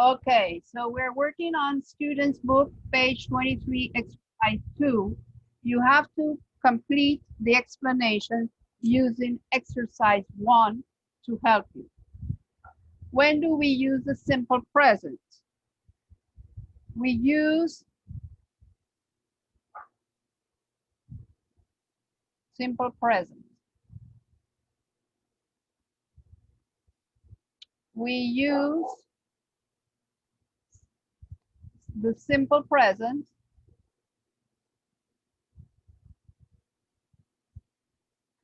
Okay, so we're working on students book, page 23, exercise 2. You have to complete the explanation using exercise 1 to help you. When do we use the simple present? We use simple present. We use the simple present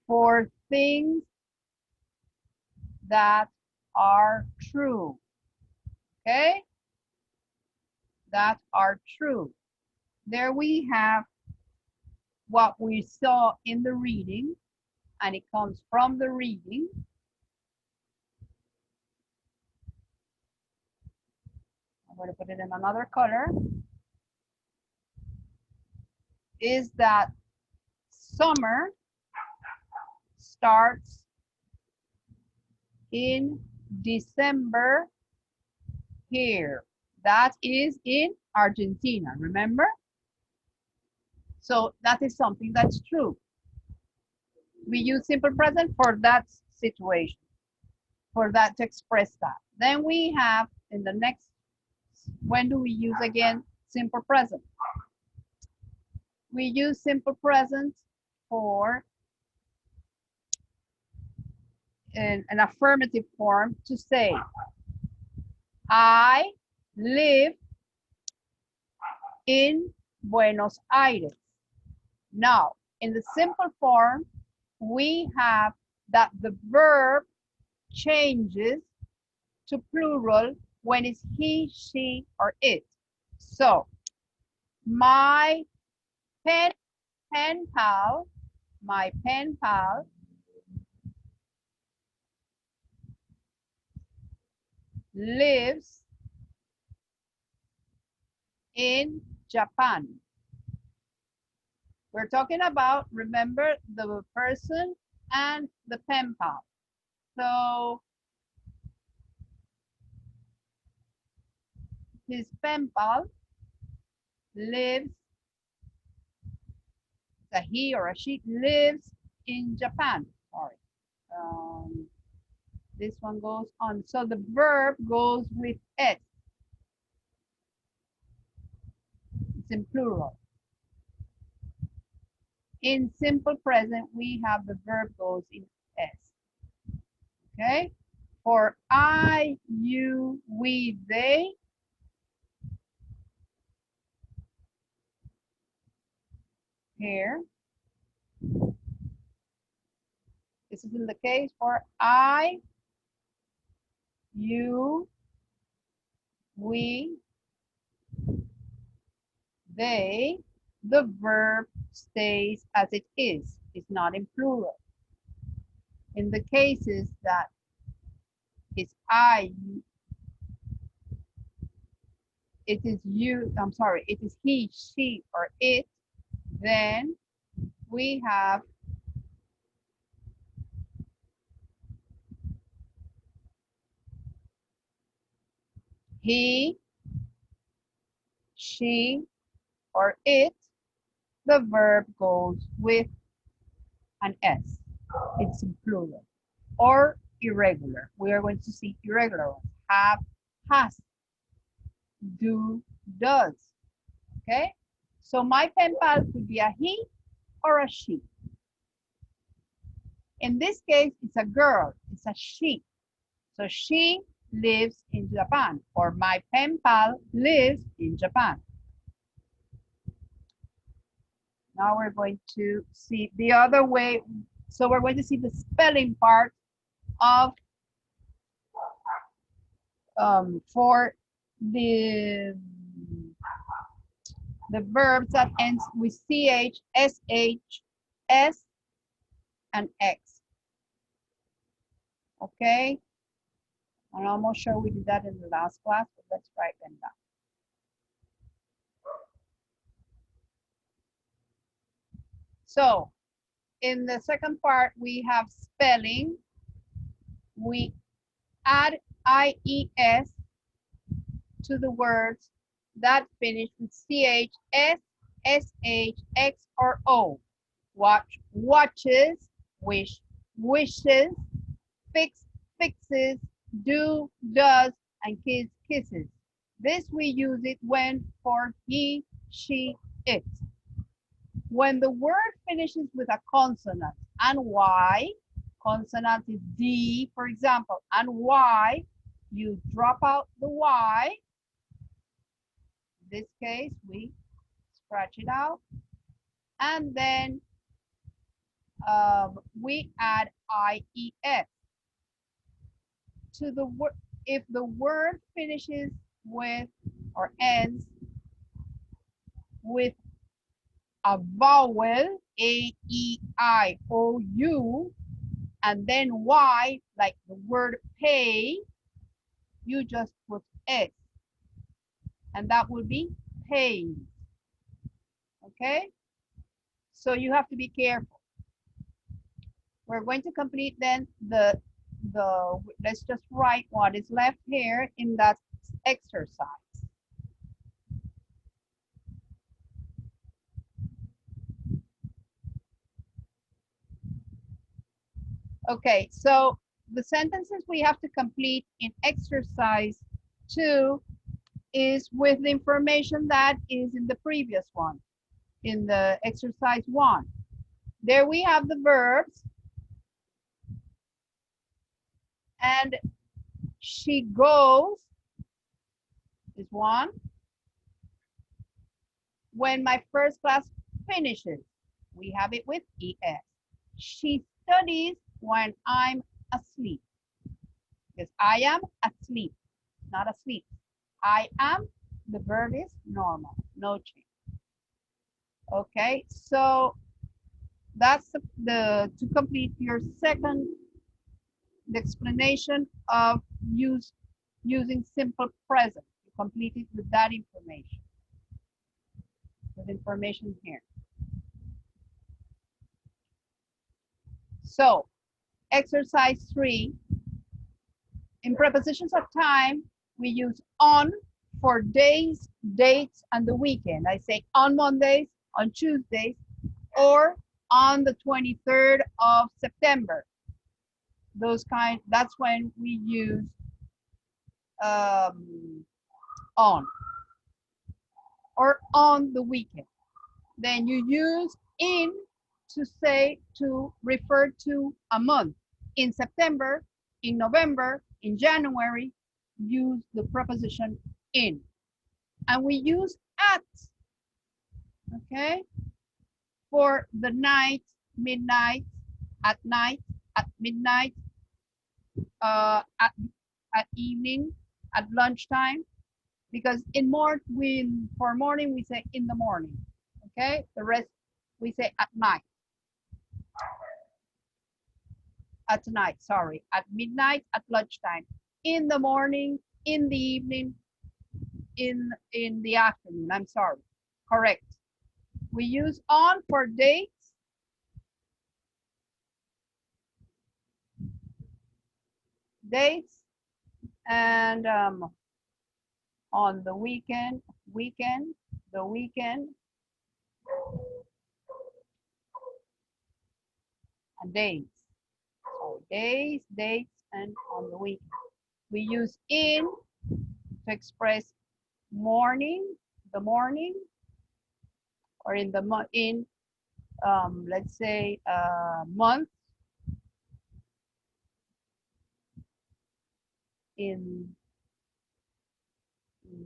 for things that are true, okay? That are true. There we have what we saw in the reading, and it comes from the reading. I'm going to put it in another color. Is that summer starts in December here. That is in Argentina, remember? So that is something that's true. We use simple present for that situation, for that to express that. Then we have in the next, when do we use again simple present? We use simple present for an affirmative form to say, I live in Buenos Aires. Now, in the simple form, we have that the verb changes to plural when it's he, she, or it. So, my pen pal lives in Japan. We're talking about, remember, the person and the pen pal. So his pen pal lives, a he or a she lives in Japan. Sorry. This one goes on. So the verb goes with S. It's in plural. In simple present, we have the verb goes in S. Okay? For I, you, we, they, here. This is in the case for I, you, we, they, the verb stays as it is. It's not in plural. In the cases that it's I, it is you, I'm sorry, it is he, she, or it, then we have he, she, or it, the verb goes with an S. It's in plural. Or irregular. We are going to see irregular ones. Have, has, do, does. Okay? So my pen pal could be a he or a she. In this case, it's a girl. It's a she. So she lives in Japan, or my pen pal lives in Japan. Now we're going to see the other way. So we're going to see the spelling part of for the verbs that ends with CH, SH, S, and X. Okay? I'm almost sure we did that in the last class, but let's write them down. So, in the second part, we have spelling. We add IES to the words that finish with CH, S, SH, X, or O. Watch, watches, wish, wishes, fix, fixes, do, does, and kiss, kisses. This we use it when for he, she, it. When the word finishes with a consonant and Y, consonant is D, for example, and Y, you drop out the Y. In this case, we scratch it out. And then we add IES to the word. If the word finishes with or ends with a vowel, A, E, I, O, U, and then Y, like the word pay, you just put S, and that would be paid. Okay? So you have to be careful. We're going to complete then let's just write what is left here in that exercise. Okay, so the sentences we have to complete in exercise 2 is with the information that is in the previous one, in the exercise 1. There we have the verbs, and she goes is one. When my first class finishes, we have it with ES. She studies when I'm asleep. Because I am asleep, not asleep. I am, the verb is normal, no change. Okay, so that's the to complete your second, the explanation of using simple present. You complete it with that information. With information here. So, exercise 3. In prepositions of time, we use on for days, dates, and the weekend. I say on Mondays, on Tuesdays, or on the 23rd of September. That's when we use on, or on the weekend. Then you use in to refer to a month. In September, in November, in January, use the preposition in. And we use at, okay, for the night, midnight, at night, at midnight, at evening, at lunchtime, because for morning we say in the morning, okay? The rest we say at night. At night, sorry, at midnight, at lunchtime, in the morning, in the evening, in the afternoon, I'm sorry, correct. We use on for dates, and on the weekend, the weekend, and days. So days, dates, and on the weekend. We use in to express morning, the morning, or let's say month, in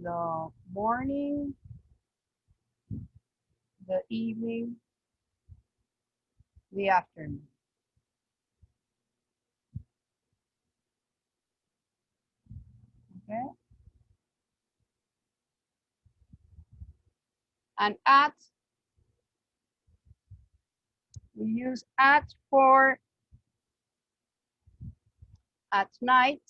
the morning, the evening, the afternoon. Okay. And at, we use at for at night,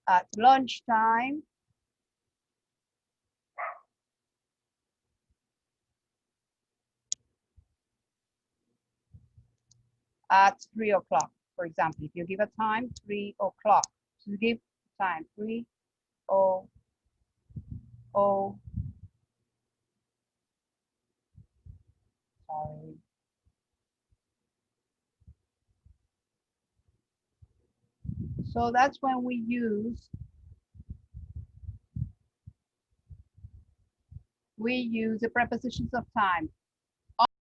at lunchtime, at 3 o'clock. For example, if you give a time 3 o'clock, so you give time 3 o, sorry. So that's when we use the prepositions of time.